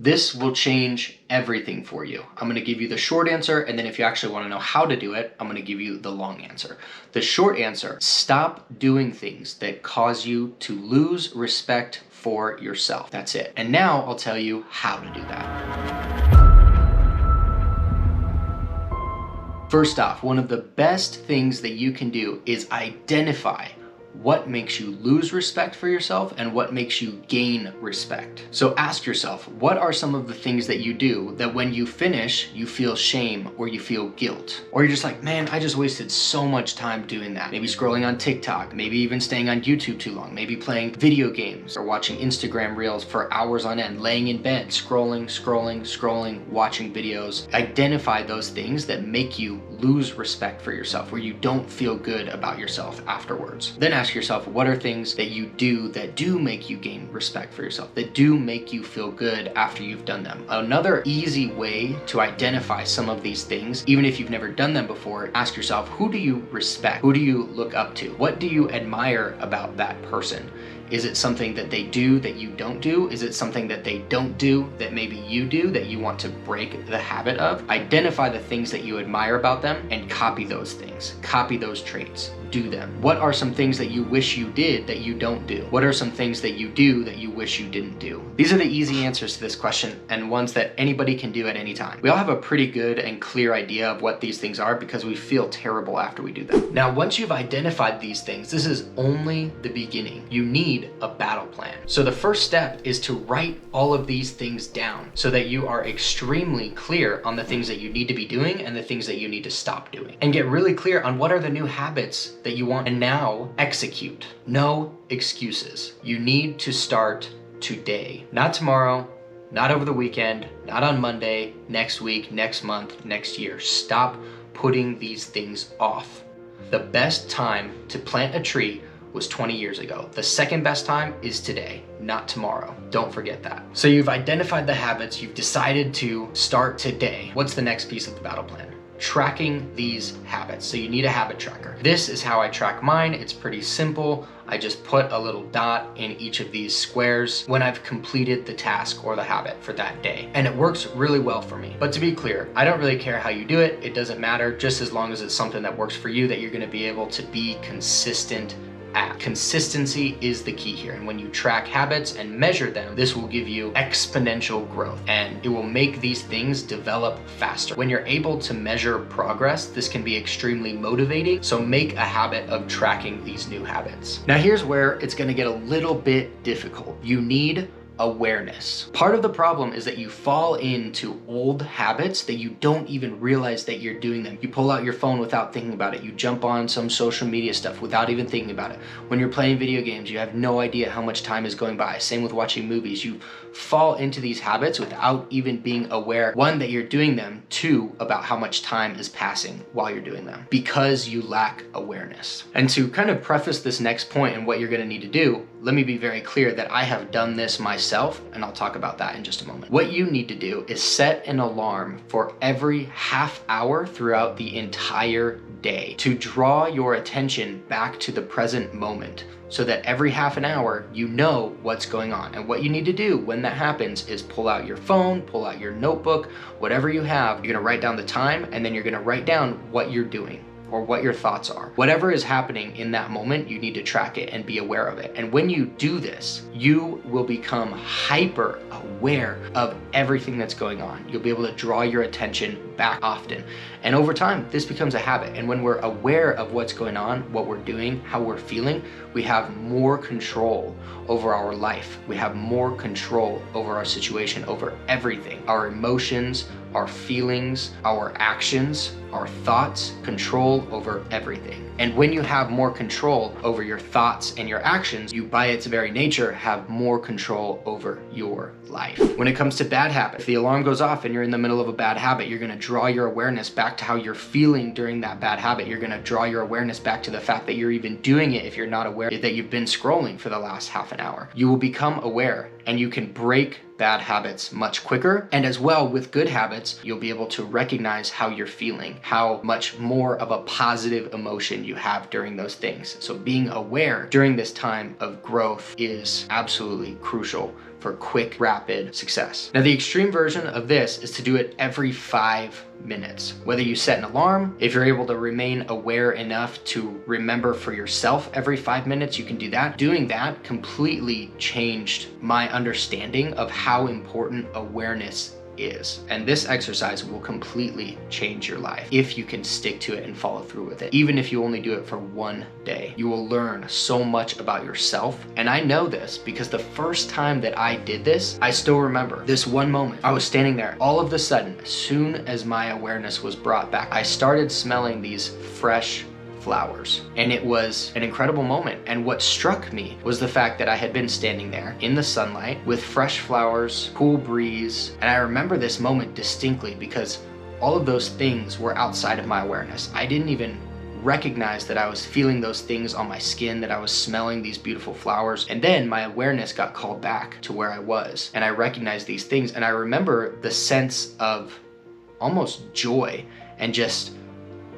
This will change everything for you. I'm gonna give you the short answer, and then if you actually wanna know how to do it, I'm gonna give you the long answer. The short answer, stop doing things that cause you to lose respect for yourself. That's it. And now I'll tell you how to do that. First off, one of the best things that you can do is identify what makes you lose respect for yourself and what makes you gain respect. So ask yourself, what are some of the things that you do that when you finish, you feel shame or you feel guilt? Or you're just like, man, I just wasted so much time doing that. Maybe scrolling on TikTok, maybe even staying on YouTube too long, maybe playing video games or watching Instagram reels for hours on end, laying in bed, scrolling, watching videos. Identify those things that make you lose respect for yourself, where you don't feel good about yourself afterwards. Then ask yourself, what are things that you do that do make you gain respect for yourself, that do make you feel good after you've done them? Another easy way to identify some of these things, even if you've never done them before, ask yourself, who do you respect? Who do you look up to? What do you admire about that person? Is it something that they do that you don't do? Is it something that they don't do that maybe you do that you want to break the habit of? Identify the things that you admire about them and copy those things. Copy those traits. Do them. What are some things that you wish you did that you don't do? What are some things that you do that you wish you didn't do? These are the easy answers to this question and ones that anybody can do at any time. We all have a pretty good and clear idea of what these things are because we feel terrible after we do them. Now, once you've identified these things, this is only the beginning. You need a battle plan. So the first step is to write all of these things down so that you are extremely clear on the things that you need to be doing and the things that you need to stop doing. And get really clear on what are the new habits that you want, and now execute. No excuses. You need to start today, not tomorrow, not over the weekend, not on Monday, next week, next month, next year. Stop putting these things off. The best time to plant a tree was 20 years ago. The second best time is today, not tomorrow. Don't forget that. So you've identified the habits, you've decided to start today. What's the next piece of the battle plan? Tracking these habits. So you need a habit tracker. This is how I track mine. It's pretty simple. I just put a little dot in each of these squares when I've completed the task or the habit for that day. And it works really well for me. But to be clear, I don't really care how you do it. It doesn't matter, just as long as it's something that works for you, that you're gonna be able to be consistent at. Consistency is the key here, and when you track habits and measure them, this will give you exponential growth and it will make these things develop faster. When you're able to measure progress, this can be extremely motivating, so make a habit of tracking these new habits. Now here's where it's going to get a little bit difficult. You need awareness. Part of the problem is that you fall into old habits that you don't even realize that you're doing them. You pull out your phone without thinking about it. You jump on some social media stuff without even thinking about it. When you're playing video games, you have no idea how much time is going by. Same with watching movies. You fall into these habits without even being aware, one, that you're doing them, two, about how much time is passing while you're doing them, because you lack awareness. And to kind of preface this next point and what you're going to need to do, let me be very clear that I have done this myself, and I'll talk about that in just a moment. What you need to do is set an alarm for every half hour throughout the entire day to draw your attention back to the present moment, so that every half an hour you know what's going on. And what you need to do when that happens is pull out your phone, pull out your notebook, whatever you have. You're gonna write down the time, and then you're gonna write down what you're doing or what your thoughts are. Whatever is happening in that moment, you need to track it and be aware of it. And when you do this, you will become hyper aware of everything that's going on. You'll be able to draw your attention back often. And over time, this becomes a habit. And when we're aware of what's going on, what we're doing, how we're feeling, we have more control over our life. We have more control over our situation, over everything. Our emotions, our feelings, our actions, our thoughts, control over everything. And when you have more control over your thoughts and your actions, you by its very nature have more control over your life. When it comes to bad habits, if the alarm goes off and you're in the middle of a bad habit, you're gonna draw your awareness back to how you're feeling during that bad habit. You're gonna draw your awareness back to the fact that you're even doing it if you're not aware that you've been scrolling for the last half an hour. You will become aware, and you can break bad habits much quicker. And as well, with good habits, you'll be able to recognize how you're feeling, how much more of a positive emotion you have during those things. So being aware during this time of growth is absolutely crucial for quick, rapid success. Now, the extreme version of this is to do it every 5 minutes. Whether you set an alarm, if you're able to remain aware enough to remember for yourself every 5 minutes, you can do that. Doing that completely changed my understanding of how important awareness is. And this exercise will completely change your life if you can stick to it and follow through with it. Even if you only do it for 1 day, you will learn so much about yourself. And I know this because the first time that I did this, I still remember this one moment. I was standing there. All of a sudden, as soon as my awareness was brought back, I started smelling these fresh flowers, and it was an incredible moment. And what struck me was the fact that I had been standing there in the sunlight with fresh flowers, cool breeze, and I remember this moment distinctly because all of those things were outside of my awareness. I didn't even recognize that I was feeling those things on my skin, that I was smelling these beautiful flowers. And then my awareness got called back to where I was, and I recognized these things. And I remember the sense of almost joy and just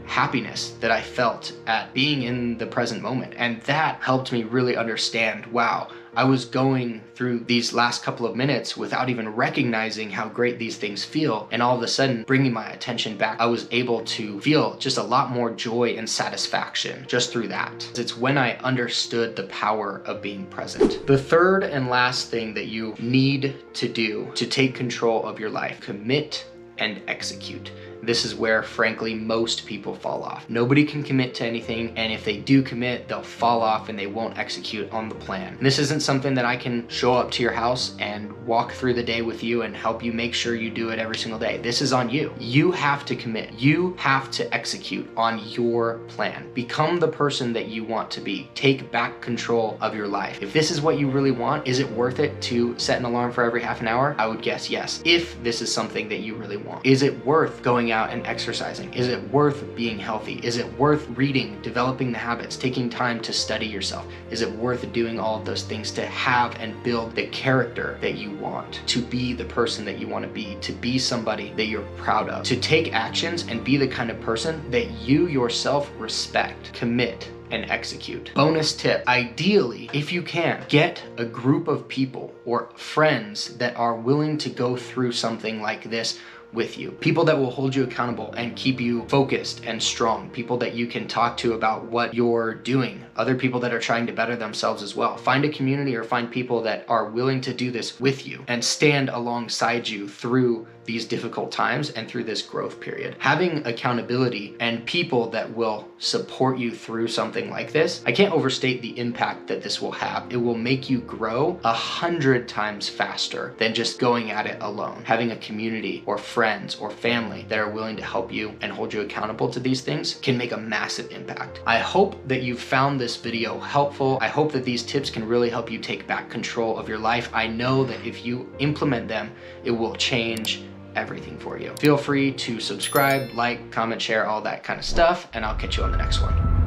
happiness that I felt at being in the present moment. And that helped me really understand, wow, I was going through these last couple of minutes without even recognizing how great these things feel. And all of a sudden, bringing my attention back, I was able to feel just a lot more joy and satisfaction just through that. It's when I understood the power of being present. The third and last thing that you need to do to take control of your life: commit and execute. This is where, frankly, most people fall off. Nobody can commit to anything, and if they do commit, they'll fall off and they won't execute on the plan. And this isn't something that I can show up to your house and walk through the day with you and help you make sure you do it every single day. This is on you. You have to commit. You have to execute on your plan. Become the person that you want to be. Take back control of your life. If this is what you really want, is it worth it to set an alarm for every half an hour? I would guess yes. If this is something that you really want. Is it worth going out and exercising? Is it worth being healthy? Is it worth reading, developing the habits, taking time to study yourself? Is it worth doing all of those things to have and build the character that you want, to be the person that you want to be somebody that you're proud of, to take actions and be the kind of person that you yourself respect? Commit and execute. Bonus tip: ideally, if you can, get a group of people or friends that are willing to go through something like this with you. People that will hold you accountable and keep you focused and strong. People that you can talk to about what you're doing. Other people that are trying to better themselves as well. Find a community or find people that are willing to do this with you and stand alongside you through these difficult times and through this growth period. Having accountability and people that will support you through something like this, I can't overstate the impact that this will have. It will make you grow 100 times faster than just going at it alone. Having a community or friends or family that are willing to help you and hold you accountable to these things can make a massive impact. I hope that you found this video helpful. I hope that these tips can really help you take back control of your life. I know that if you implement them, it will change everything for you. Feel free to subscribe, like, comment, share, all that kind of stuff, and I'll catch you on the next one.